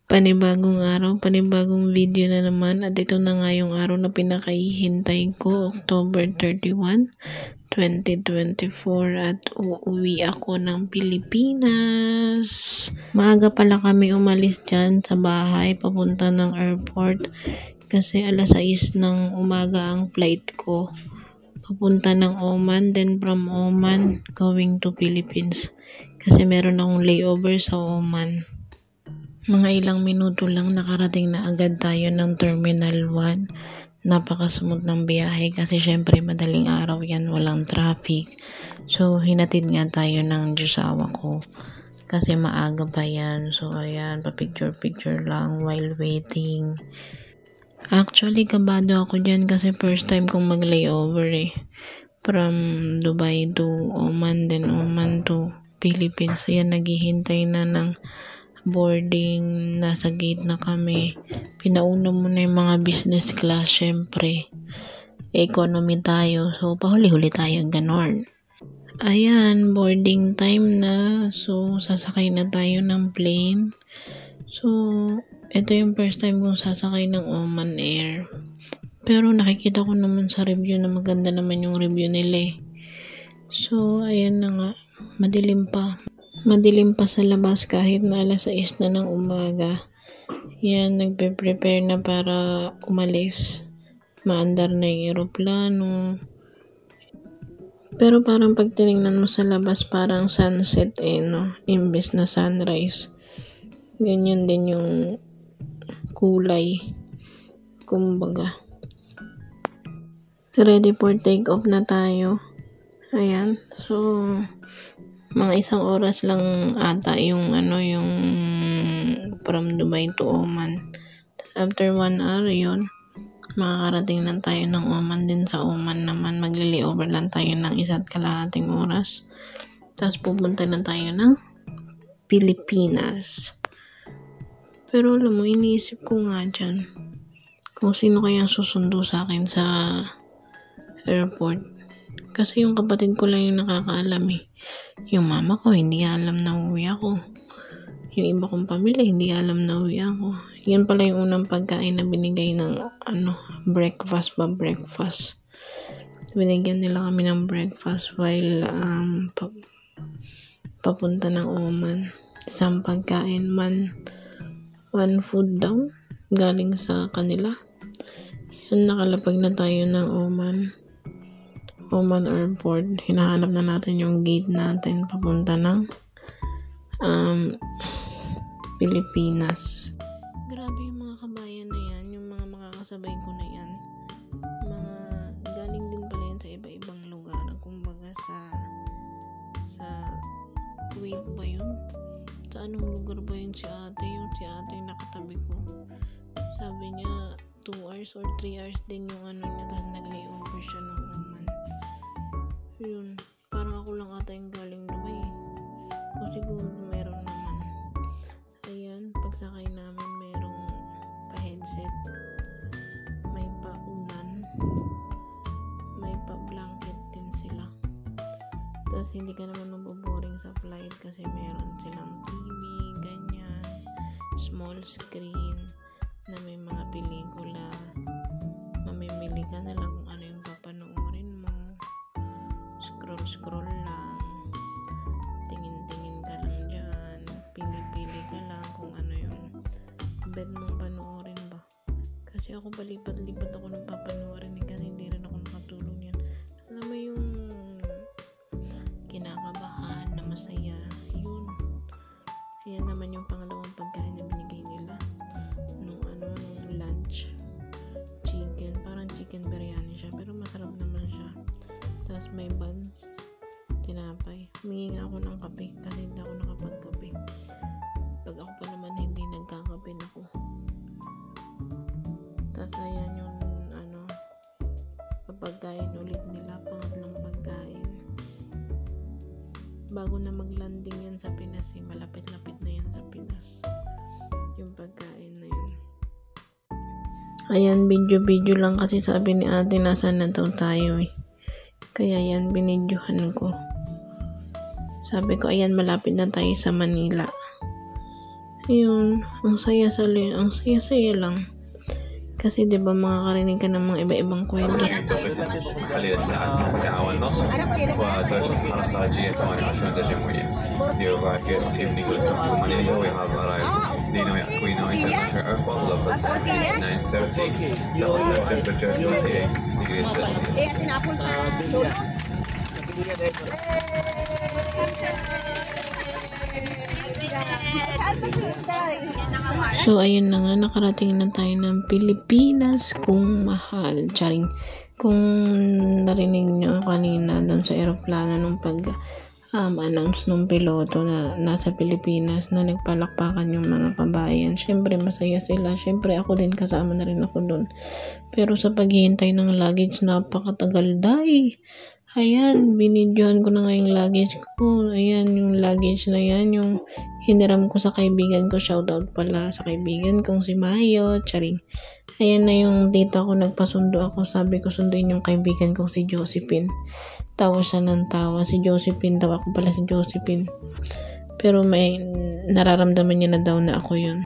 Panibagong araw, panibagong video na naman at ito na nga yung araw na pinakahihintay ko, October 31, 2024 at uuwi ako ng Pilipinas. Maaga pala kami umalis dyan sa bahay papunta ng airport kasi alas 6 ng umaga ang flight ko. Papunta ng Oman, then from Oman going to Philippines kasi meron akong layover sa Oman. Mga ilang minuto lang nakarating na agad tayo ng Terminal 1. Napaka-smooth ng biyahe kasi syempre madaling araw yan, walang traffic. So, hinatid nga tayo ng josawa ko kasi maaga pa yan. So, ayan, pa-picture-picture lang while waiting. Actually, kabado ako dyan kasi first time kong mag-layover eh. From Dubai to Oman, then Oman to Philippines. Ayan, naghihintay na ng boarding, nasa gate na kami. Pinauna muna yung mga business class, syempre. Economy tayo, so pahuli-huli tayo, ganon. Ayan, boarding time na. So, sasakay na tayo ng plane. So, ito yung first time kong sasakay ng Oman Air. Pero nakikita ko naman sa review na maganda naman yung review nila eh. So, ayan na nga. Madilim pa sa labas kahit na alas 6 na ng umaga. Yan, nagpe-prepare na para umalis. Maandar na yung eroplano. Pero parang pag tinignan mo sa labas, parang sunset eh, no? Imbes na sunrise. Ganyan din yung kulay. Kumbaga. Ready for take off na tayo. Ayan. So, mga isang oras lang ata yung yung from Dubai to Oman. After 1 hour yun, makakarating lang tayo ng Oman. Din sa Oman naman, magli-layover lang tayo ng 1.5 oras. Tapos pupunta na tayo ng Pilipinas. Pero alam mo, iniisip ko nga dyan, kung sino kayang susundo sa akin sa airport. Kasi yung kapatid ko lang yung nakakaalam eh. Yung mama ko, hindi alam na uwi ako. Yung iba kong pamilya, hindi alam na uwi ako. Yan pala yung unang pagkain na binigay ng breakfast. Binigyan nila kami ng breakfast while papunta ng Oman. Isang pagkain one food daw galing sa kanila. Yan, nakalapag na tayo ng Oman Airport. Hinahanap na natin yung gate natin papunta ng Pilipinas. Grabe yung mga kabayan na yan, yung mga makakasabay ko na yan. Mga galing din pala yan sa iba-ibang lugar. Kumbaga sa Kuwait ba yun? Sa anong lugar ba yun si ate? Yung si ate yung nakatabi ko. Sabi niya 2 hours or 3 hours din yung niya, tapos nag-layover siya ng Oman. Yun, parang ako lang ata yung galing Dubai. O siguro meron naman. Ayan, pagsakay namin merong pa-headset, may pa-unan, may pa-blanket din sila. Tapos hindi ka naman maboboring sa flight kasi meron silang TV, ganyan, small screen na may mga pelikula. Mamimili ka na lang kung ano yung papanoorin mo. Scroll lang, tingin-tingin ka lang dyan, pili-pili ka lang kung ano yung bed mong panoorin ba. Kasi ako palipat-lipat ako ng papanoorin kasi hindi rin ako nakatulong yan. Alam mo yung kinakabahan na masaya, yun. Ayan naman yung pangalawang pagkain na binigay nila nung lunch, chicken, parang chicken biryani siya pero masarap naman siya. Tapos may buns, tinapay. Humingi nga ako ng kape kasi hindi ako nakapagkape. Pag ako pa naman hindi nagkakape na ako. Tapos ayan yung pagkain ulit nila, pangatlong pagkain. Bago na maglanding yan sa Pinas eh, malapit-lapit na yan sa Pinas yung pagkain na yun. Ayan, video lang kasi sabi ni ate nasa na daw tayo eh. Kaya yan, binidyohan ko. Sabi ko, ayan, malapit na tayo sa Manila. Yun, ang saya-saya lang. Kasi 'di ba makakarinig ka ng mga iba-ibang kwento. محلي للساعة 9:30 وترجع الخارجية 28 درجة مئوية. The arrived guest evening will come to Manila. We have arrived Ninoy Aquino International Airport. Local time is 9:30. The temperature 28 degrees Celsius. So, ayun na nga, nakarating na tayo ng Pilipinas kung mahal. Charing, kung narinig nyo kanina doon sa aeroplano nung announce nung piloto na nasa Pilipinas na nagpalakpakan yung mga kabayan. Syempre, masaya sila. Syempre, ako din kasama na rin ako doon. Pero sa paghihintay ng luggage, napakatagal dahil. Ayan, binidyohan ko na nga yung luggage ko. Ayan, yung luggage na yan, yung hiniram ko sa kaibigan ko. Shoutout pala sa kaibigan kong si Mayo. Charing. Ayan na yung dito ako, nagpasundo ako. Sabi ko sunduin yung kaibigan kong si Josephine. Tawa siya ng tawa. Si Josephine, tawa ko pala si Josephine. Pero may nararamdaman niya na daw na ako yun.